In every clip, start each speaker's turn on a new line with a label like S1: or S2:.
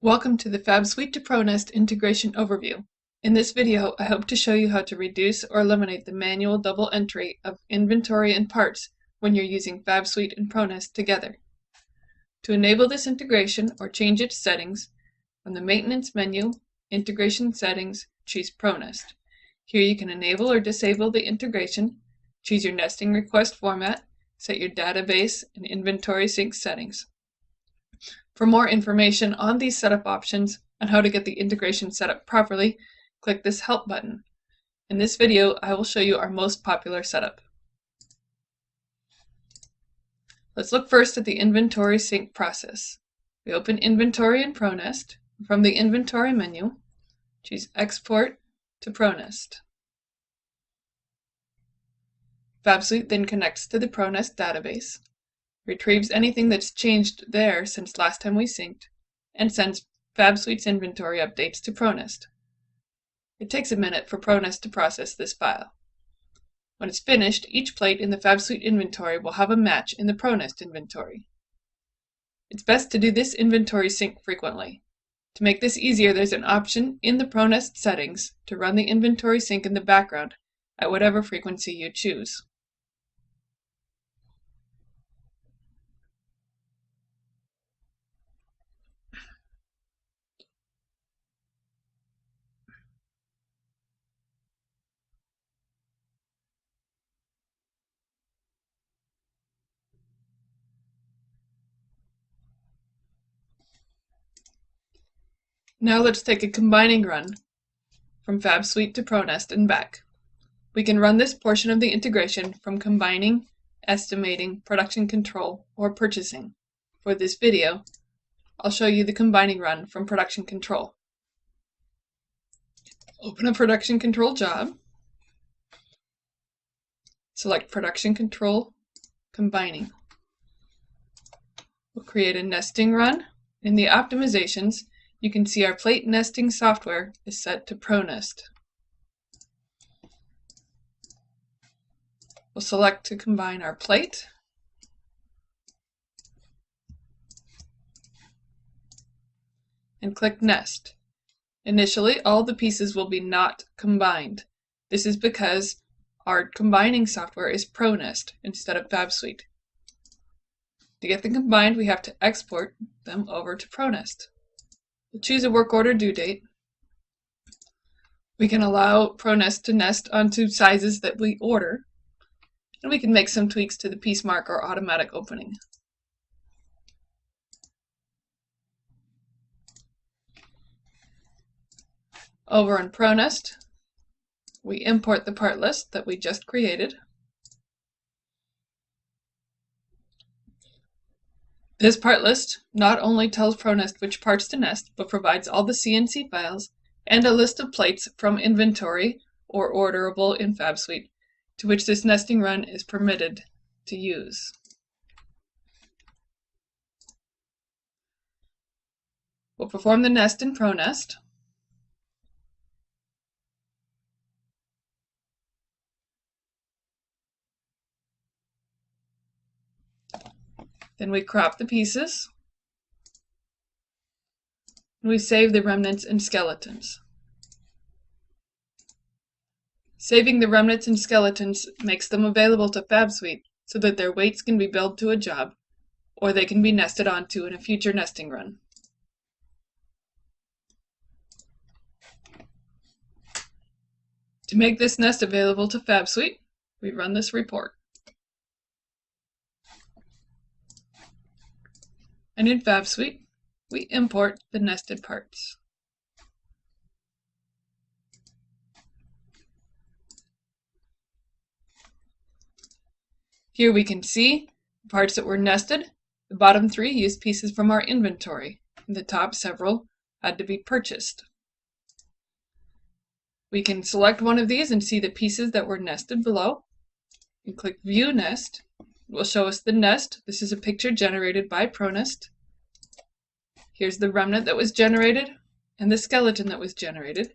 S1: Welcome to the FabSuite to ProNest integration overview. In this video, I hope to show you how to reduce or eliminate the manual double entry of inventory and parts when you're using FabSuite and ProNest together. To enable this integration or change its settings, from the Maintenance menu, Integration Settings, choose ProNest. Here you can enable or disable the integration, choose your nesting request format, set your database and inventory sync settings. For more information on these setup options and how to get the integration set up properly, click this Help button. In this video, I will show you our most popular setup. Let's look first at the inventory sync process. We open Inventory in ProNest. From the Inventory menu, choose Export to ProNest. FabSuite then connects to the ProNest database, retrieves anything that's changed there since last time we synced, and sends FabSuite's inventory updates to ProNest. It takes a minute for ProNest to process this file. When it's finished, each plate in the FabSuite inventory will have a match in the ProNest inventory. It's best to do this inventory sync frequently. To make this easier, there's an option in the ProNest settings to run the inventory sync in the background at whatever frequency you choose. Now let's take a combining run from FabSuite to ProNest and back. We can run this portion of the integration from combining, estimating, production control, or purchasing. For this video, I'll show you the combining run from production control. Open a production control job. Select production control, combining. We'll create a nesting run. In the optimizations, you can see our plate nesting software is set to ProNest. We'll select to combine our plate. And click Nest. Initially, all the pieces will be not combined. This is because our combining software is ProNest instead of FabSuite. To get them combined, we have to export them over to ProNest. We'll choose a work order due date. We can allow ProNest to nest onto sizes that we order, and we can make some tweaks to the piece mark or automatic opening. Over in ProNest, we import the part list that we just created. This part list not only tells ProNest which parts to nest, but provides all the CNC files and a list of plates from inventory or orderable in FabSuite to which this nesting run is permitted to use. We'll perform the nest in ProNest. Then we crop the pieces, and we save the remnants and skeletons. Saving the remnants and skeletons makes them available to FabSuite so that their weights can be billed to a job, or they can be nested onto in a future nesting run. To make this nest available to FabSuite, we run this report. And in FabSuite, we import the nested parts. Here we can see the parts that were nested. The bottom three used pieces from our inventory, and the top several had to be purchased. We can select one of these and see the pieces that were nested below. And click View Nest. It will show us the nest. This is a picture generated by ProNest. Here's the remnant that was generated and the skeleton that was generated,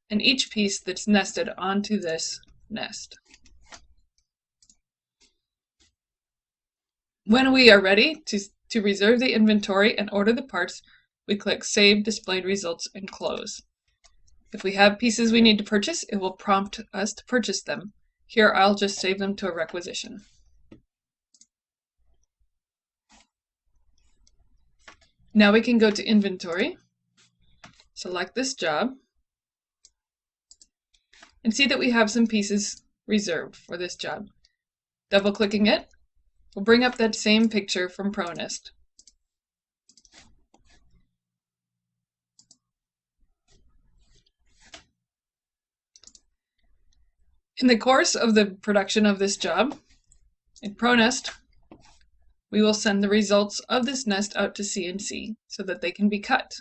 S1: and each piece that's nested onto this nest. When we are ready to reserve the inventory and order the parts, we click Save Displayed Results and close. If we have pieces we need to purchase, it will prompt us to purchase them. Here I'll just save them to a requisition. Now we can go to Inventory, select this job, and see that we have some pieces reserved for this job. Double-clicking it will bring up that same picture from ProNest. In the course of the production of this job, in ProNest, we will send the results of this nest out to CNC so that they can be cut.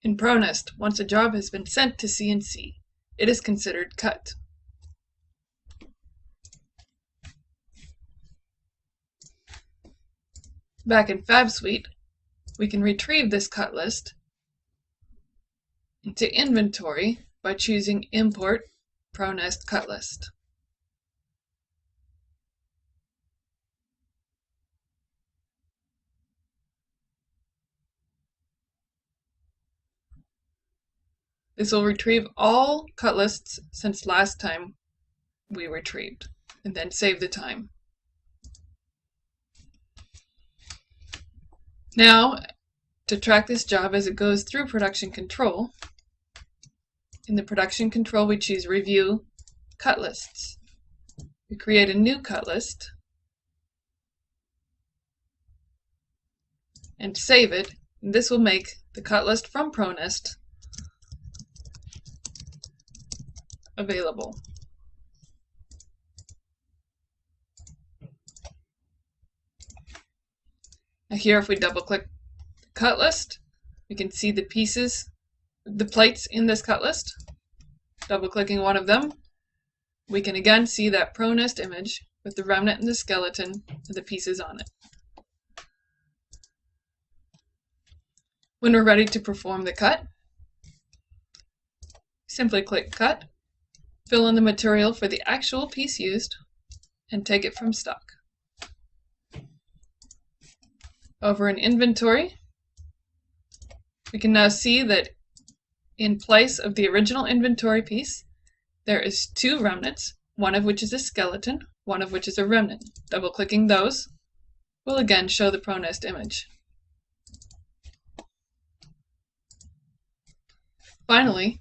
S1: In ProNest, once a job has been sent to CNC, it is considered cut. Back in FabSuite, we can retrieve this cut list into Inventory by choosing Import ProNest Cut List. This will retrieve all cut lists since last time we retrieved, and then save the time. Now, to track this job as it goes through production control, in the production control we choose Review Cut Lists. We create a new cut list and save it, and this will make the cut list from ProNest available. Now here, if we double click the cut list, we can see the pieces, the plates in this cut list. Double clicking one of them, we can again see that ProNest image with the remnant and the skeleton and the pieces on it. When we're ready to perform the cut, simply click Cut, fill in the material for the actual piece used, and take it from stock. Over in Inventory, we can now see that in place of the original inventory piece, there is two remnants, one of which is a skeleton, one of which is a remnant. Double-clicking those will again show the ProNest image. Finally,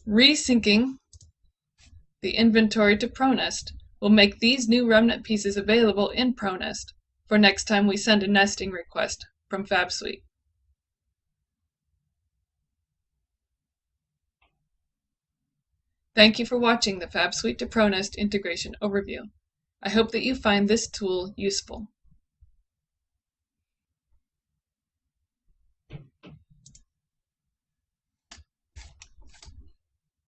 S1: resyncing the inventory to ProNest will make these new remnant pieces available in ProNest for next time we send a nesting request from FabSuite. Thank you for watching the FabSuite to ProNest integration overview. I hope that you find this tool useful.